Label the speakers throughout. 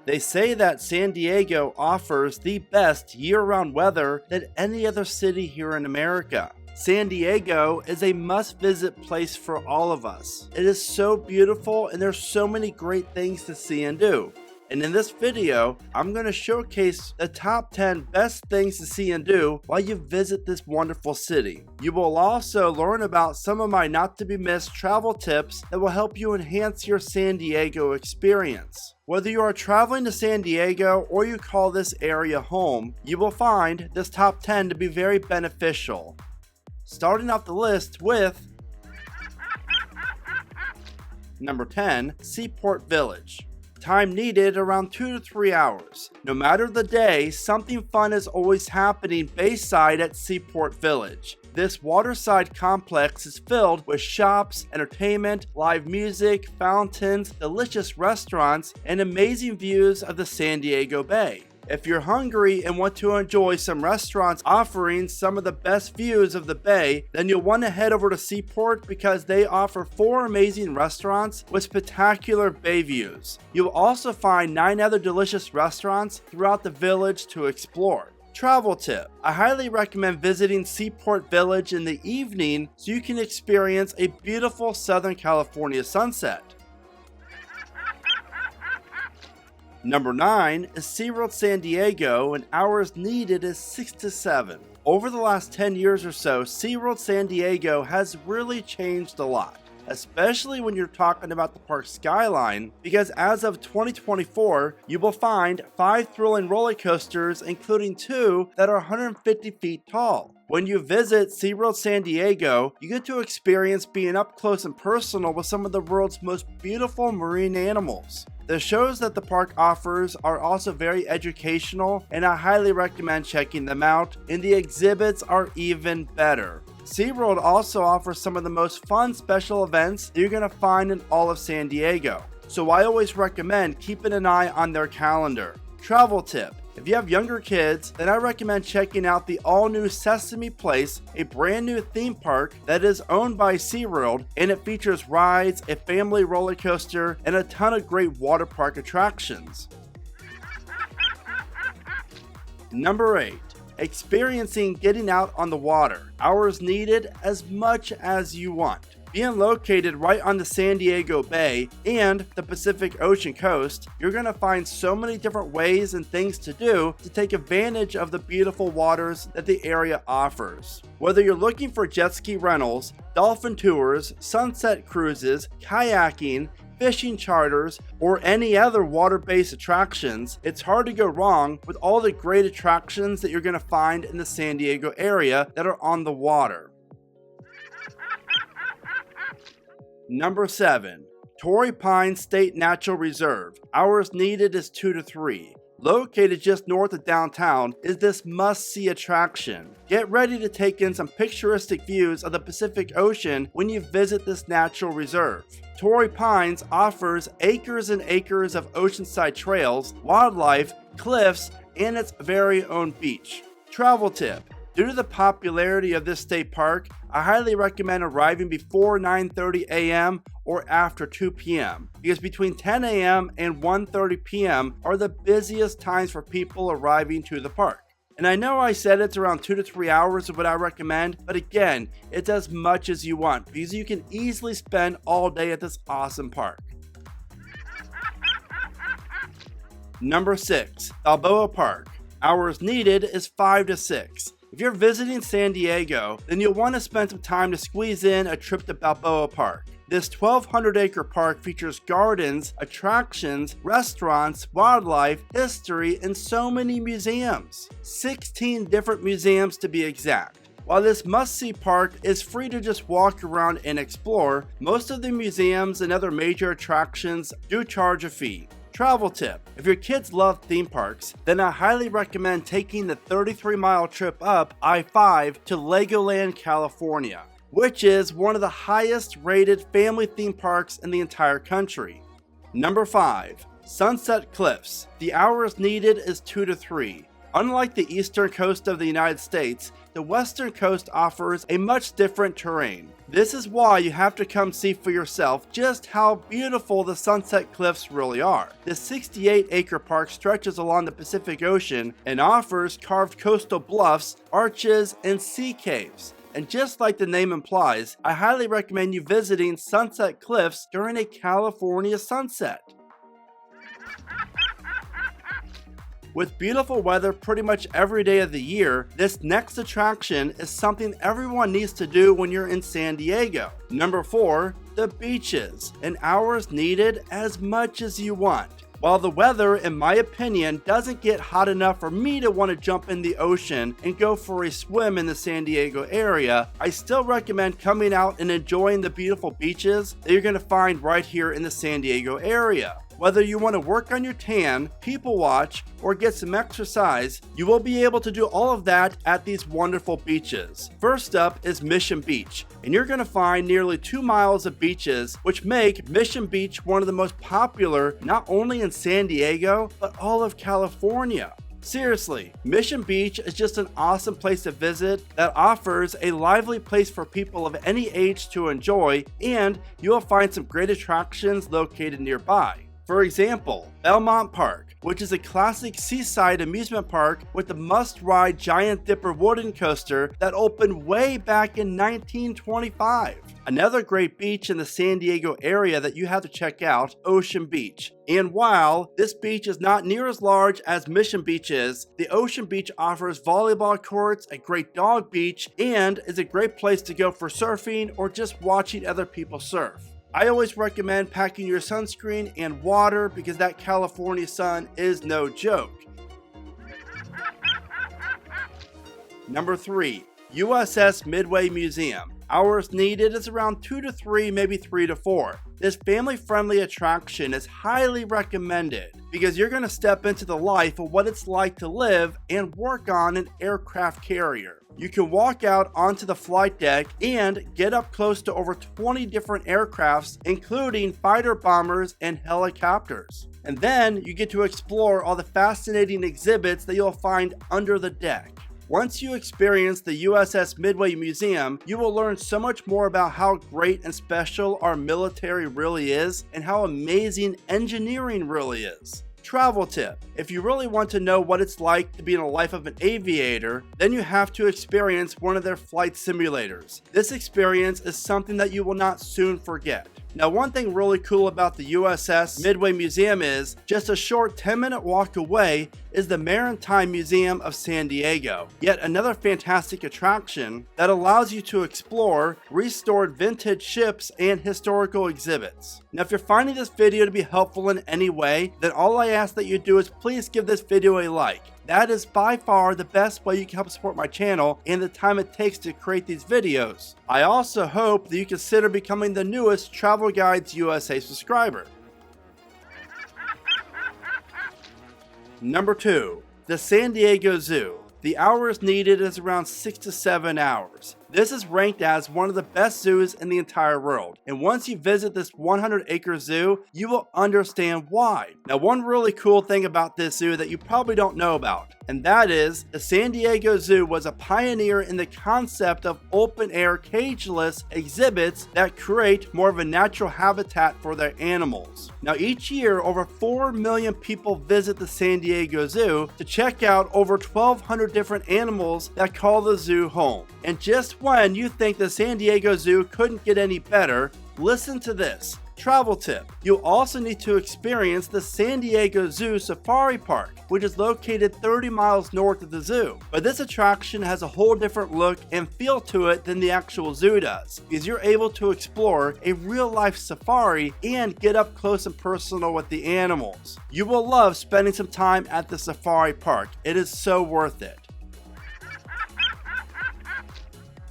Speaker 1: They say that San Diego offers the best year-round weather than any other city here in America. San Diego is a must-visit place for all of us. It is so beautiful and there's so many great things to see and do. And in this video, I'm going to showcase the top 10 best things to see and do while you visit this wonderful city. You will also learn about some of my not-to-be-missed travel tips that will help you enhance your San Diego experience. Whether you are traveling to San Diego or you call this area home, you will find this top 10 to be very beneficial. Starting off the list with number 10, Seaport Village. Time needed around 2 to 3 hours. No matter the day, something fun is always happening bayside at Seaport Village. This waterside complex is filled with shops, entertainment, live music, fountains, delicious restaurants, and amazing views of the San Diego Bay. If you're hungry and want to enjoy some restaurants offering some of the best views of the bay, then you'll want to head over to Seaport because they offer 4 amazing restaurants with spectacular bay views. You'll also find 9 other delicious restaurants throughout the village to explore. Travel tip: I highly recommend visiting Seaport Village in the evening so you can experience a beautiful Southern California sunset. Number 9 is SeaWorld San Diego, and hours needed is 6 to 7. Over the last 10 years or so, SeaWorld San Diego has really changed a lot, especially when you're talking about the park skyline, because as of 2024, you will find 5 thrilling roller coasters, including 2 that are 150 feet tall. When you visit SeaWorld San Diego, you get to experience being up close and personal with some of the world's most beautiful marine animals. The shows that the park offers are also very educational, and I highly recommend checking them out, and the exhibits are even better. SeaWorld also offers some of the most fun special events that you're going to find in all of San Diego, so I always recommend keeping an eye on their calendar. Travel tip: if you have younger kids, then I recommend checking out the all-new Sesame Place, a brand new theme park that is owned by SeaWorld, and it features rides, a family roller coaster, and a ton of great water park attractions. Number 8. Experiencing getting out on the water. Hours needed as much as you want. Being located right on the San Diego Bay and the Pacific Ocean coast, you're going to find so many different ways and things to do to take advantage of the beautiful waters that the area offers. Whether you're looking for jet ski rentals, dolphin tours, sunset cruises, kayaking, fishing charters, or any other water-based attractions, it's hard to go wrong with all the great attractions that you're going to find in the San Diego area that are on the water. Number 7. Torrey Pines State Natural Reserve. Hours needed is 2 to 3. Located just north of downtown is this must-see attraction. Get ready to take in some picturesque views of the Pacific Ocean when you visit this natural reserve. Torrey Pines offers acres and acres of oceanside trails, wildlife, cliffs, and its very own beach. Travel tip: due to the popularity of this state park, I highly recommend arriving before 9:30 a.m. or after 2 p.m. because between 10 a.m. and 1:30 p.m. are the busiest times for people arriving to the park. And I know I said it's around 2 to 3 hours of what I recommend, but again, it's as much as you want because you can easily spend all day at this awesome park. Number 6. Balboa Park. Hours needed is 5 to 6. If you're visiting San Diego, then you'll want to spend some time to squeeze in a trip to Balboa Park. This 1,200-acre park features gardens, attractions, restaurants, wildlife, history, and so many museums. 16 different museums to be exact. While this must-see park is free to just walk around and explore, most of the museums and other major attractions do charge a fee. Travel tip: if your kids love theme parks, then I highly recommend taking the 33-mile trip up I-5 to Legoland, California, which is one of the highest rated family theme parks in the entire country. Number 5. Sunset Cliffs. The hours needed is 2 to 3. Unlike the eastern coast of the United States, the western coast offers a much different terrain. This is why you have to come see for yourself just how beautiful the Sunset Cliffs really are. This 68-acre park stretches along the Pacific Ocean and offers carved coastal bluffs, arches, and sea caves. And just like the name implies, I highly recommend you visiting Sunset Cliffs during a California sunset. With beautiful weather pretty much every day of the year, this next attraction is something everyone needs to do when you're in San Diego. Number 4, the beaches, and hours needed as much as you want. While the weather, in my opinion, doesn't get hot enough for me to want to jump in the ocean and go for a swim in the San Diego area, I still recommend coming out and enjoying the beautiful beaches that you're going to find right here in the San Diego area. Whether you want to work on your tan, people watch, or get some exercise, you will be able to do all of that at these wonderful beaches. First up is Mission Beach, and you're going to find nearly 2 miles of beaches, which make Mission Beach one of the most popular not only in San Diego, but all of California. Seriously, Mission Beach is just an awesome place to visit that offers a lively place for people of any age to enjoy, and you will find some great attractions located nearby. For example, Belmont Park, which is a classic seaside amusement park with the must-ride Giant Dipper wooden coaster that opened way back in 1925. Another great beach in the San Diego area that you have to check out, Ocean Beach. And while this beach is not near as large as Mission Beach is, the Ocean Beach offers volleyball courts, a great dog beach, and is a great place to go for surfing or just watching other people surf. I always recommend packing your sunscreen and water because that California sun is no joke. Number 3, USS Midway Museum. Hours needed is around 2 to 3, maybe 3 to 4. This family-friendly attraction is highly recommended because you're going to step into the life of what it's like to live and work on an aircraft carrier. You can walk out onto the flight deck and get up close to over 20 different aircrafts, including fighter bombers and helicopters. And then you get to explore all the fascinating exhibits that you'll find under the deck. Once you experience the USS Midway Museum, you will learn so much more about how great and special our military really is and how amazing engineering really is. Travel tip: if you really want to know what it's like to be in the life of an aviator, then you have to experience one of their flight simulators. This experience is something that you will not soon forget. Now, one thing really cool about the USS Midway Museum is, just a short 10-minute walk away is the Maritime Museum of San Diego. Yet another fantastic attraction that allows you to explore restored vintage ships and historical exhibits. Now, if you're finding this video to be helpful in any way, then all I ask that you do is please give this video a like. That is by far the best way you can help support my channel and the time it takes to create these videos. I also hope that you consider becoming the newest Travel Guides USA subscriber. Number 2, the San Diego Zoo. The hours needed is around 6 to 7 hours. This is ranked as one of the best zoos in the entire world, and once you visit this 100-acre zoo, you will understand why. Now, one really cool thing about this zoo that you probably don't know about, and that is the San Diego Zoo was a pioneer in the concept of open-air cageless exhibits that create more of a natural habitat for their animals. Now, each year, over 4 million people visit the San Diego Zoo to check out over 1,200 different animals that call the zoo home. And just when you think the San Diego Zoo couldn't get any better, listen to this. Travel tip: you'll also need to experience the San Diego Zoo Safari Park, which is located 30 miles north of the zoo. But this attraction has a whole different look and feel to it than the actual zoo does, because you're able to explore a real-life safari and get up close and personal with the animals. You will love spending some time at the safari park. It is so worth it.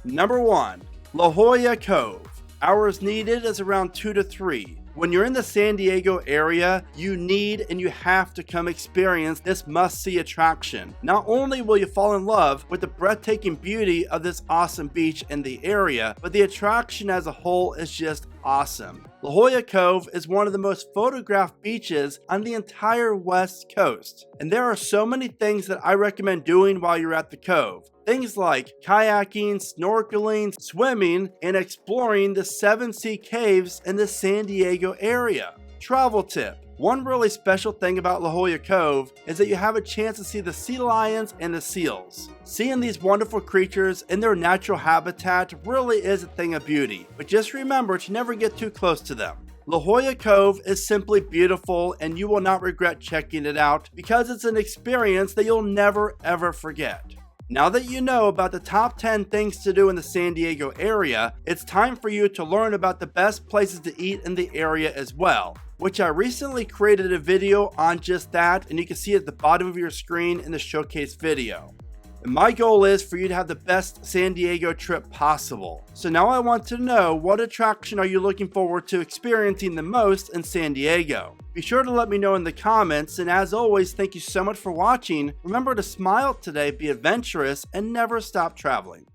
Speaker 1: Number 1, La Jolla Cove. Hours needed is around 2 to 3. When you're in the San Diego area, you need and you have to come experience this must-see attraction. Not only will you fall in love with the breathtaking beauty of this awesome beach in the area, but the attraction as a whole is just awesome. La Jolla Cove is one of the most photographed beaches on the entire West Coast, and there are so many things that I recommend doing while you're at the cove. Things like kayaking, snorkeling, swimming, and exploring the 7 sea caves in the San Diego area. Travel tip. One really special thing about La Jolla Cove is that you have a chance to see the sea lions and the seals. Seeing these wonderful creatures in their natural habitat really is a thing of beauty, but just remember to never get too close to them. La Jolla Cove is simply beautiful and you will not regret checking it out because it's an experience that you'll never ever forget. Now that you know about the top 10 things to do in the San Diego area, it's time for you to learn about the best places to eat in the area as well, which I recently created a video on just that, and you can see at the bottom of your screen in the showcase video. And my goal is for you to have the best San Diego trip possible. So now I want to know, what attraction are you looking forward to experiencing the most in San Diego? Be sure to let me know in the comments, and as always, thank you so much for watching. Remember to smile today, be adventurous, and never stop traveling.